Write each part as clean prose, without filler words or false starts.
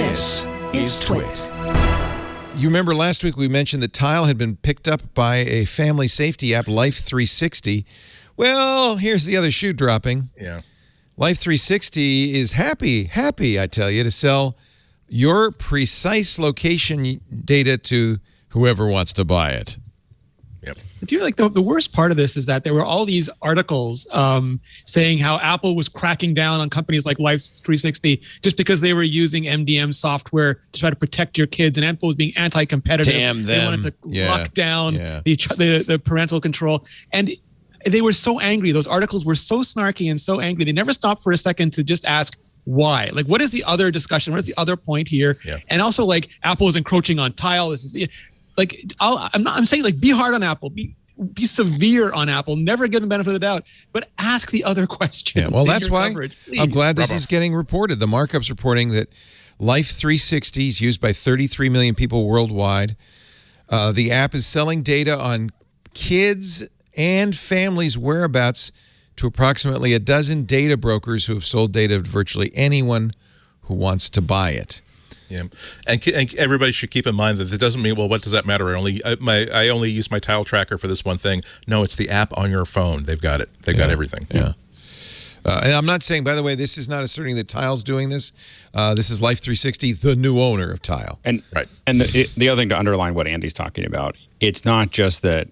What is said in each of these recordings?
This is TWiT. You remember last week we mentioned that Tile had been picked up by a family safety app, Life360. Well, here's the other shoe dropping. Yeah. Life360 is happy, I tell you, to sell your precise location data to whoever wants to buy it. Yep. Do you like the worst part of this is that there were all these articles saying how Apple was cracking down on companies like Life360 just because they were using MDM software to try to protect your kids, and Apple was being anti-competitive. Damn them. They wanted to lock down the parental control, and they were so angry. Those articles were so snarky and so angry. They never stopped for a second to just ask why. Like, what is the other discussion? What is the other point here? Yeah. And also, like, Apple is encroaching on Tile. This is like, I'm saying, like, be hard on Apple, be severe on Apple, never give them the benefit of the doubt, but ask the other questions. Yeah, well, that's why coverage, I'm glad this is getting reported. The markup's reporting that Life360 is used by 33 million people worldwide. The app is selling data on kids and families' whereabouts to approximately a dozen data brokers who have sold data to virtually anyone who wants to buy it. Yeah, and everybody should keep in mind that it doesn't mean, well, what does that matter? I only use my Tile tracker for this one thing. No, it's the app on your phone. They've got it. They've got everything. Yeah. And I'm not saying, by the way, this is not asserting that Tile's doing this. This is Life360, the new owner of Tile. And the other thing to underline what Andy's talking about, it's not just that.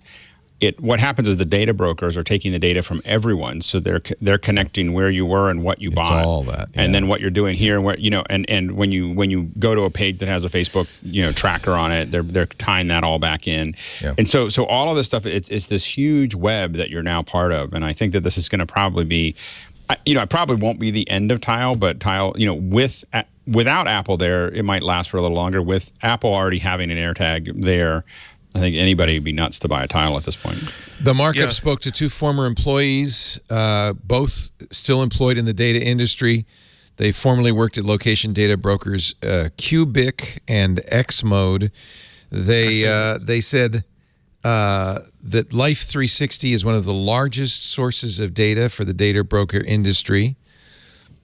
What happens is the data brokers are taking the data from everyone, so they're connecting where you were and what you bought, all that, and then what you're doing here, and what and when you go to a page that has a Facebook tracker on it, they're tying that all back in, and so all of this stuff, it's this huge web that you're now part of, and I think that this is going to probably be, it probably won't be the end of Tile, but Tile, without Apple there, it might last for a little longer. With Apple already having an AirTag there, I think anybody would be nuts to buy a Tile at this point. The markup spoke to two former employees, both still employed in the data industry. They formerly worked at location data brokers Cubic and Xmode. They said that Life360 is one of the largest sources of data for the data broker industry.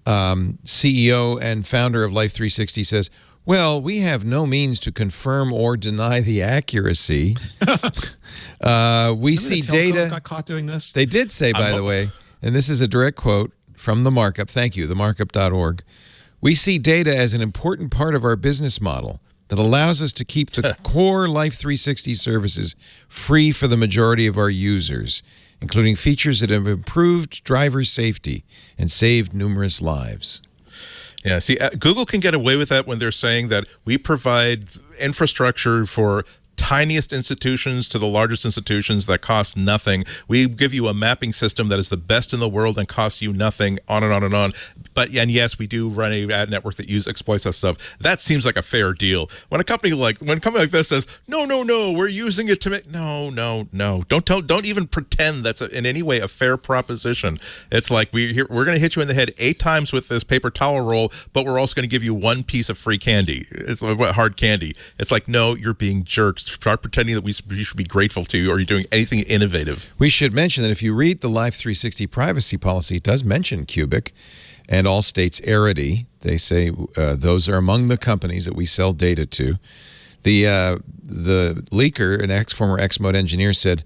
CEO and founder of Life360 says, "Well, we have no means to confirm or deny the accuracy. We see data." Got caught doing this. They did say, by the way, and this is a direct quote from the markup. Thank you, themarkup.org. "We see data as an important part of our business model that allows us to keep the core Life360 services free for the majority of our users, including features that have improved driver safety and saved numerous lives." Yeah, see, Google can get away with that when they're saying that we provide infrastructure for tiniest institutions to the largest institutions that cost nothing. We give you a mapping system that is the best in the world and costs you nothing, on and on and on. And yes, we do run a ad network that exploits that stuff. That seems like a fair deal. When a company like this says, no, we're using it to make, no. Don't even pretend that's in any way a fair proposition. It's like we're going to hit you in the head 8 times with this paper towel roll, but we're also going to give you 1 piece of free candy. It's like hard candy. It's like, no, you're being jerks. Start pretending that we should be grateful to you, or you're doing anything innovative. We should mention that if you read the Life360 privacy policy, it does mention Cubic and all states Arity. They say those are among the companies that we sell data to. The leaker, an former Xmode engineer, said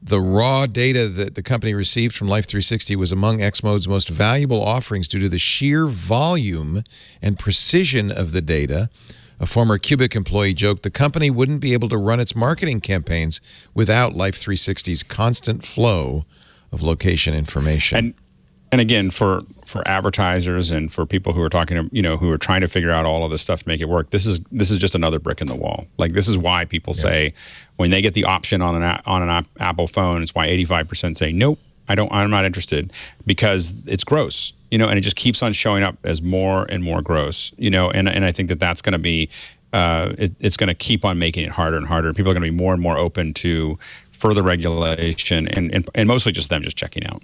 the raw data that the company received from Life360 was among Xmode's most valuable offerings due to the sheer volume and precision of the data. A former Cubic employee joked the company wouldn't be able to run its marketing campaigns without Life360's constant flow of location information. And again, for advertisers and for people who are talking, who are trying to figure out all of this stuff to make it work, this is just another brick in the wall. Like, this is why people say when they get the option on an Apple phone, it's why 85% say nope, I'm not interested, because it's gross. And it just keeps on showing up as more and more gross, and I think that's going to be, it's going to keep on making it harder and harder. People are going to be more and more open to further regulation and mostly just them just checking out.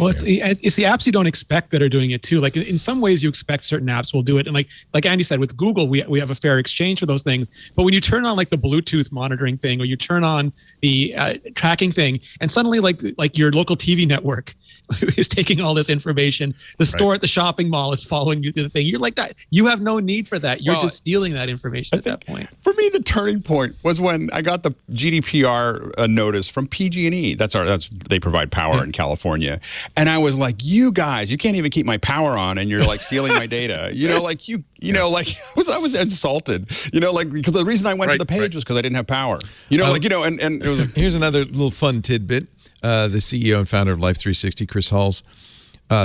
Well, it's the apps you don't expect that are doing it too. Like in some ways, you expect certain apps will do it, and like Andy said, with Google, we have a fair exchange for those things. But when you turn on like the Bluetooth monitoring thing, or you turn on the tracking thing, and suddenly like your local TV network is taking all this information, the store at the shopping mall is following you through the thing. You're like that. You have no need for that. You're just stealing that information at that point. For me, the turning point was when I got the GDPR notice from PG&E. That's they provide power in California. And I was like, you guys, you can't even keep my power on, and you're like stealing my data. I was insulted. Because the reason I went to the page was because I didn't have power. And it was here's another little fun tidbit. The CEO and founder of Life360, Chris Hulls,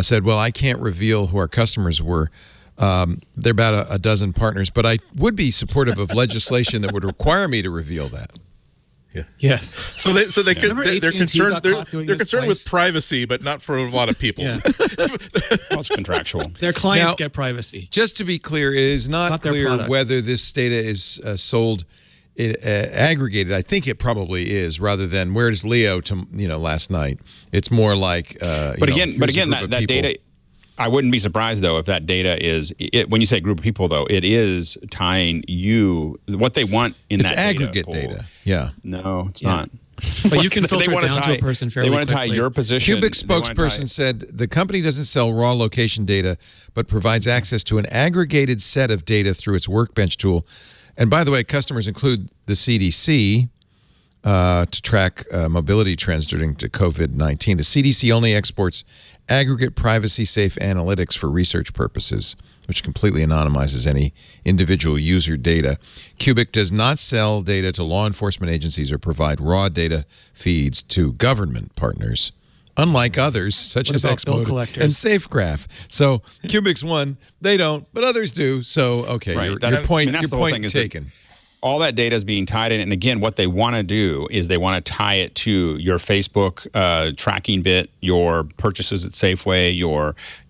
said, "Well, I can't reveal who our customers were. They're about a dozen partners, but I would be supportive of legislation that would require me to reveal that." Yeah. Yes. So they're concerned. They're concerned with privacy, but not for a lot of people. Yeah. Well, it's contractual. Their clients get privacy. Just to be clear, it is not clear whether this data is sold aggregated. I think it probably is, rather than where does Leo last night. It's more like. But again, that data. I wouldn't be surprised, though, if that data is, when you say group of people, though, it is tying you, what they want in that aggregate data. Yeah. No, it's not. But you can filter it down to a person fairly quickly. They want to tie your position. Cubic spokesperson said the company doesn't sell raw location data, but provides access to an aggregated set of data through its Workbench tool. And by the way, customers include the CDC to track mobility trends during COVID-19. The CDC only exports aggregate privacy-safe analytics for research purposes, which completely anonymizes any individual user data. Cubic does not sell data to law enforcement agencies or provide raw data feeds to government partners, unlike others such as Xmode and Safegraph. So Cubic's one, they don't, but others do. So, okay, your point taken. All that data is being tied in, and again, what they want to do is they want to tie it to your Facebook tracking bit, your purchases at Safeway,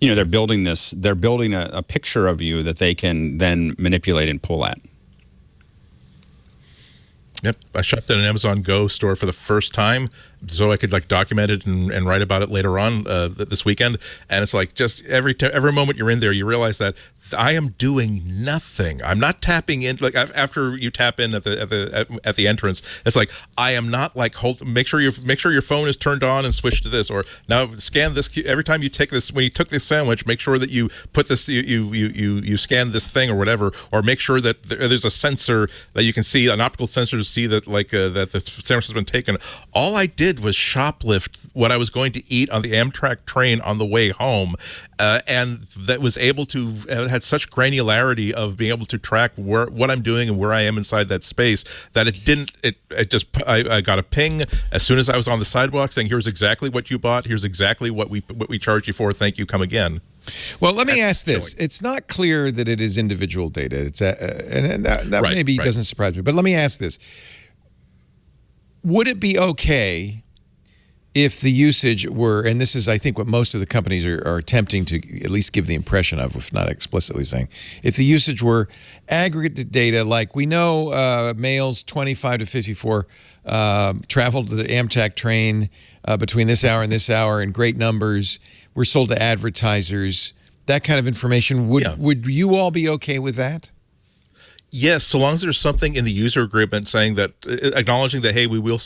they're building this. They're building a picture of you that they can then manipulate and pull at. Yep, I shopped at an Amazon Go store for the first time, so I could document it and write about it later on this weekend. And it's like just every moment you're in there, you realize that I am doing nothing. I'm not tapping in. After you tap in at the entrance, it's like I am not make sure your phone is turned on and switch to this, or now scan this. Every time you take this, when you took this sandwich, make sure that you put this, you scan this thing or whatever, or make sure that there's a sensor that you can see, an optical sensor to see that that the sandwich has been taken. All I did was shoplift what I was going to eat on the Amtrak train on the way home, and that was able to had such granularity of being able to track what I'm doing and where I am inside that space that I got a ping as soon as I was on the sidewalk saying, "Here's exactly what you bought. Here's exactly what we charged you for. Thank you. Come again." Well, let me ask this. It's not clear that it is individual data. It's and that maybe doesn't surprise me. But let me ask this. Would it be okay if the usage were, and this is, I think, what most of the companies are attempting to at least give the impression of, if not explicitly saying, if the usage were aggregate data, like we know males 25 to 54 traveled the Amtrak train between this hour and this hour in great numbers, were sold to advertisers, that kind of information, would you all be okay with that? Yes, so long as there's something in the user agreement saying that, acknowledging that, hey, we will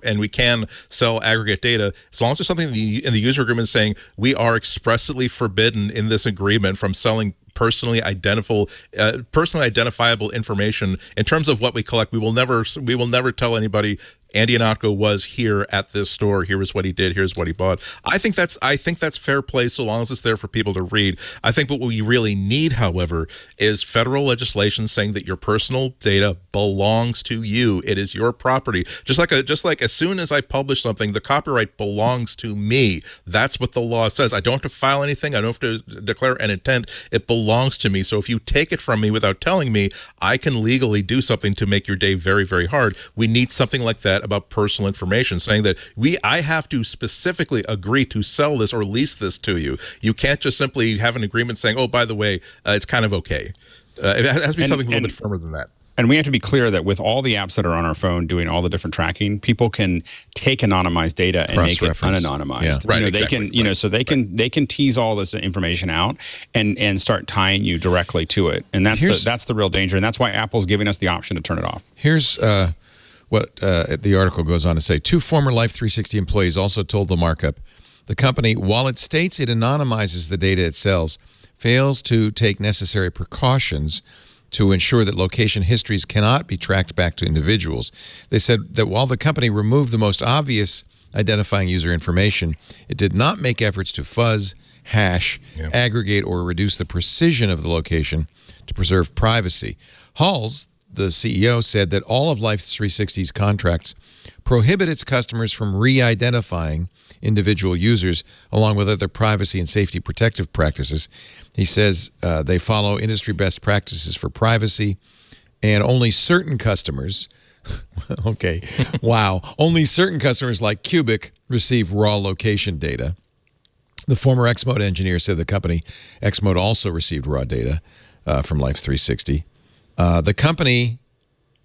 and we can sell aggregate data. As long as there's something in the user agreement saying we are expressly forbidden in this agreement from selling personally identifiable information in terms of what we collect. We will never tell anybody Andy Ihnatko was here at this store. Here is what he did. Here's what he bought. I think that's fair play so long as it's there for people to read. I think what we really need, however, is federal legislation saying that your personal data belongs to you. It is your property. Just like as soon as I publish something, the copyright belongs to me. That's what the law says. I don't have to file anything. I don't have to declare an intent. It belongs to me. So if you take it from me without telling me, I can legally do something to make your day very, very hard. We need something like that about personal information, saying that I have to specifically agree to sell this or lease this to you. You can't just simply have an agreement saying, oh, by the way, it's kind of okay. It has to be something a little bit firmer than that. And we have to be clear that with all the apps that are on our phone doing all the different tracking, people can take anonymized data and make it unanonymized. Yeah. Right, They exactly. can, so they can tease all this information out and start tying you directly to it. And that's the real danger. And that's why Apple's giving us the option to turn it off. Here's what the article goes on to say. 2 former Life360 employees also told the markup the company, while it states it anonymizes the data it sells, fails to take necessary precautions to ensure that location histories cannot be tracked back to individuals. They said that while the company removed the most obvious identifying user information, it did not make efforts to fuzz, hash, aggregate, or reduce the precision of the location to preserve privacy. Halls, the CEO, said that all of Life360's contracts prohibit its customers from re-identifying individual users, along with other privacy and safety protective practices. He says they follow industry best practices for privacy, and only certain customers, okay, wow, only certain customers like Cubic receive raw location data. The former Xmode engineer said the company Xmode also received raw data from Life360. The company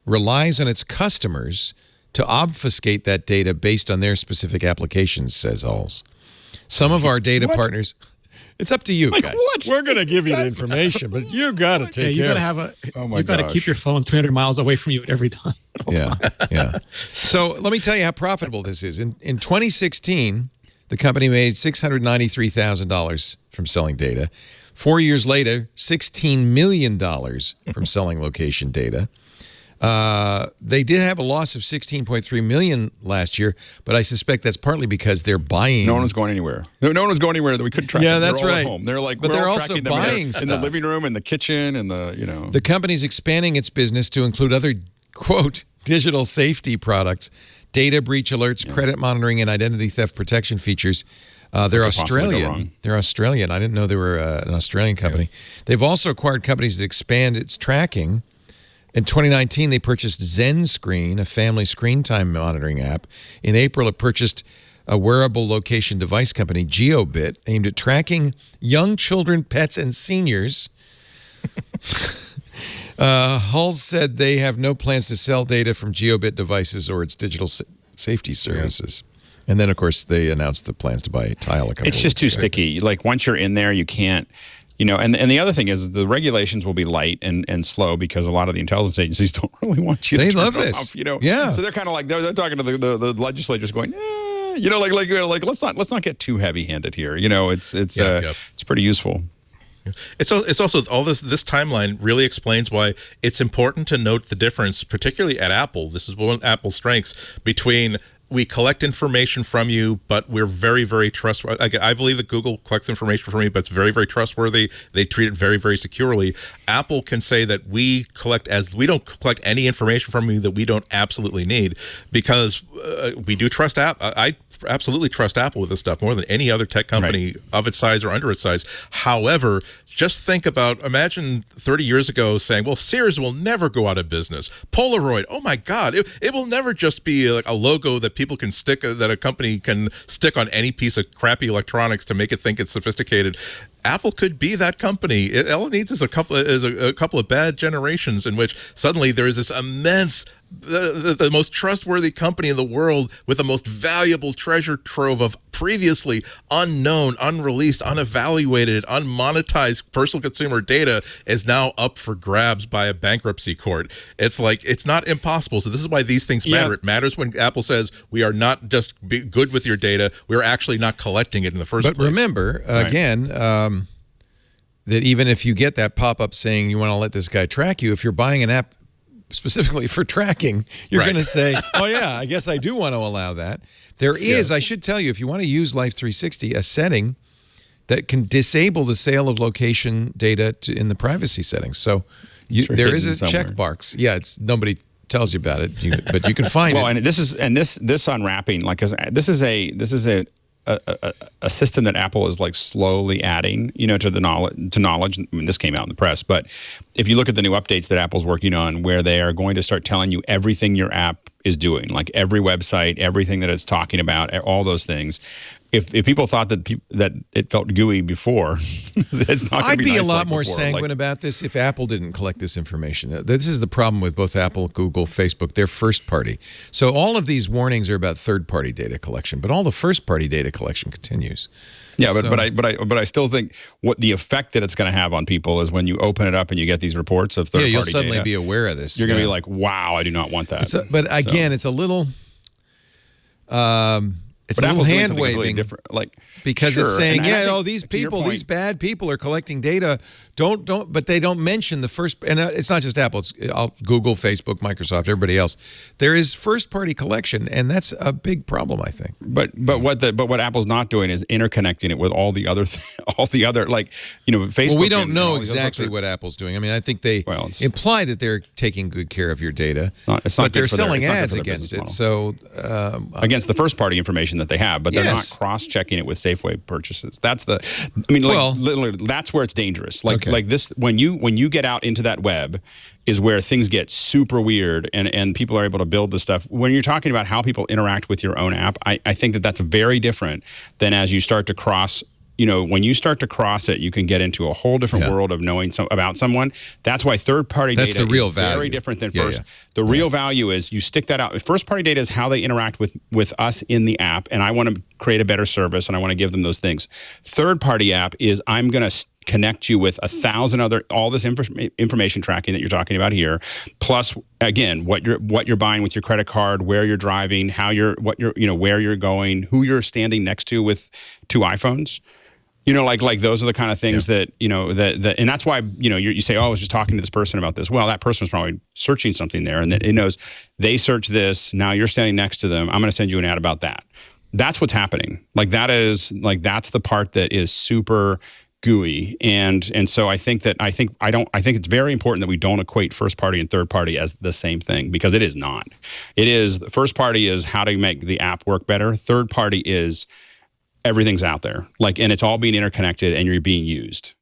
relies on its customers to obfuscate that data based on their specific applications, says Halls. Some of our data partners, it's up to you guys. What? We're going to give you the information, but you got to take you care. got to have a. Oh my you got to keep your phone 300 miles away from you at every time. Yeah. So let me tell you how profitable this is. In 2016, the company made $693,000 from selling data. 4 years later, $16 million from selling location data. They did have a loss of $16.3 million last year, but I suspect that's partly because they're buying. No one was going anywhere. No one was going anywhere that we couldn't track. Yeah, them. that's They're all right. At home. They're like, but we're they're all also tracking them buying in stuff the living room, in the kitchen, and the The company's expanding its business to include other, quote, digital safety products, data breach alerts, credit monitoring, and identity theft protection features. They're Australian. They're Australian. I didn't know they were an Australian company. They've also acquired companies that expand its tracking. In 2019, they purchased ZenScreen, a family screen time monitoring app. In April, it purchased a wearable location device company, GeoBit, aimed at tracking young children, pets, and seniors. Halls said they have no plans to sell data from GeoBit devices or its digital safety services. And then, of course, they announced the plans to buy Tile a couple It's just too sticky. Like, once you're in there, you can't, and the other thing is the regulations will be light and slow because a lot of the intelligence agencies don't really want you to turn it off, Yeah. So they're kind of like, they're talking to the legislators going, like let's not get too heavy-handed here. It's pretty useful. It's also all this timeline really explains why it's important to note the difference, particularly at Apple. This is one of Apple's strengths between we collect information from you, but we're very, very trustworthy. I believe that Google collects information from you, but it's very, very trustworthy. They treat it very, very securely. Apple can say that we don't collect any information from you that we don't absolutely need, because we do trust I absolutely trust Apple with this stuff more than any other tech company of its size or under its size. However, just imagine 30 years ago saying, well, Sears will never go out of business. Polaroid, oh my God, it will never just be like a logo that people can stick, that a company can stick on any piece of crappy electronics to make it think it's sophisticated. Apple could be that company. All it needs is a couple of bad generations in which suddenly there is this immense, the most trustworthy company in the world with the most valuable treasure trove of previously unknown, unreleased, unevaluated, unmonetized personal consumer data is now up for grabs by a bankruptcy court. It's like, it's not impossible. So this is why these things matter. It matters when Apple says we are not just good with your data, we're actually not collecting it in the first place. But remember, again, that even if you get that pop-up saying you want to let this guy track you, if you're buying an app specifically for tracking, you're going to say, oh yeah, I guess I do want to allow that. There is, I should tell you, if you want to use Life360, a setting that can disable the sale of location data in the privacy settings. So there is a checkbox. Yeah, nobody tells you about it, but you can find it. Well, and this unwrapping, like, this is a system that Apple is like slowly adding, to the knowledge. I mean, this came out in the press, but if you look at the new updates that Apple's working on, where they are going to start telling you everything your app is doing, like every website, everything that it's talking about, all those things, if people thought that it felt gooey before, it's not. I'd be nice a lot like more before. sanguine about this if Apple didn't collect this information. This is the problem with both Apple, Google, Facebook. They're first party. So all of these warnings are about third party data collection, but all the first party data collection continues. Yeah, but I still think what the effect that it's going to have on people is when you open it up and you get these reports of third party data. You'll suddenly be aware of this. You're going to be like, wow, I do not want that. But again, it's a little. It's a little hand waving, different, like because sure. it's saying, these point, these bad people are collecting data. But they don't mention the first. And it's not just Apple. It's Google, Facebook, Microsoft, everybody else. There is first party collection, and that's a big problem, I think. But what Apple's not doing is interconnecting it with all the other like Facebook. Well, we don't know exactly what Apple's doing. I mean, I think they imply that they're taking good care of your data. It's not but they're selling ads against it. So against the first party information that they have, but they're not cross-checking it with Safeway purchases. That's the. I mean, literally, that's where it's dangerous. Like this, when you get out into that web, is where things get super weird, and people are able to build this stuff. When you're talking about how people interact with your own app, I think that's very different than as you start to cross. When you start to cross it, you can get into a whole different world of knowing about someone. That's why third-party data the real is value. Very different than first. The real value is you stick that out. First-party data is how they interact with us in the app, and I want to create a better service, and I want to give them those things. Third-party app is I'm going to connect you with 1,000 other all this information tracking that you're talking about here, plus again what you're buying with your credit card, where you're driving, where you're going, who you're standing next to with 2 iPhones. Like those are the kind of things that, and that's why, you say, oh, I was just talking to this person about this. Well, that person was probably searching something there, and that it knows they search this. Now you're standing next to them. I'm going to send you an ad about that. That's what's happening. That's the part that is super gooey. And so I think it's very important that we don't equate first party and third party as the same thing, because it is not. It is, first party is how to make the app work better. Third party is everything's out there, and it's all being interconnected and you're being used.